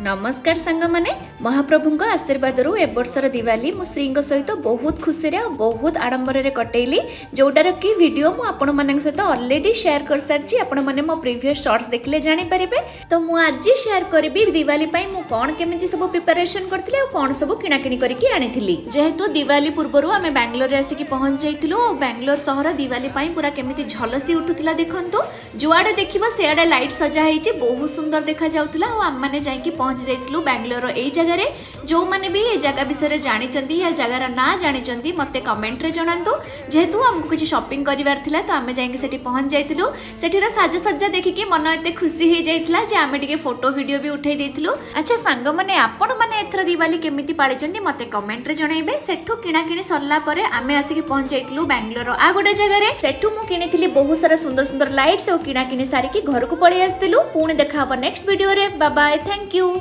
नमस्कार सांग माने महाप्रभु आशीर्वाद ए वर्षर दिवाली मो श्री सहित बहुत खुशी रे बहुत आडंबर कटेली जोटार कि वीडियो मु आपण मानक सहित ऑलरेडी शेयर कर सारछि। आपण माने मो प्रीवियस शॉर्ट्स देखले जानि परिबे। तो मु आज शेयर करबी दिवाली पई मु कोन केमिति सब प्रिपरेशन करथिले और कोन सब किना किनी करके आनिथिली। जेहेतु दिवाली पूर्वरु आमे बेंगलोर रे आसी कि पहुंच जाइतिलु और बेंगलोर शहर दिवाली पई पूरा केमिति झलसी उठुथिला देखंतु। जुआडे देखिबो सेआडे लाइट सजा हेछि बहुत सुंदर देखा जाउथिला और आम माने जाई कि पहुंच जाइतिलु बेंगलोर एई जगह रे। जो माने भी ए जगह विषय जानी चंदी या जगह ना जानी चंदी मते कमेंट रे जणांतु। जेहेतु हमको कुछ शॉपिंग करिवार थिला तो आमे जाई कि सेठी पहुंच जाइतिलु। सेठीर साजसज्जा देखि कि मन एते खुशी हे जाइतिला जे आमे टिके फोटो वीडियो भी उठै देइतिलु। अच्छा सांग माने आपण माने एथर दिवाली केमिति पाळि चंदी मते कमेंट रे जणाइबे। सेठु किना किनी सरला परे आमे आसी कि पहुंच जाइतिलु बेंगलोर आ गोटे जगह रे। सेठु मु किनिथिली बहुत सारा सुंदर सुंदर लाइट्स और किना किनी सारी कि घर को पळि आस्तिलु। पुणी देखा हबो नेक्स्ट वीडियो रे। Bye bye, thank you.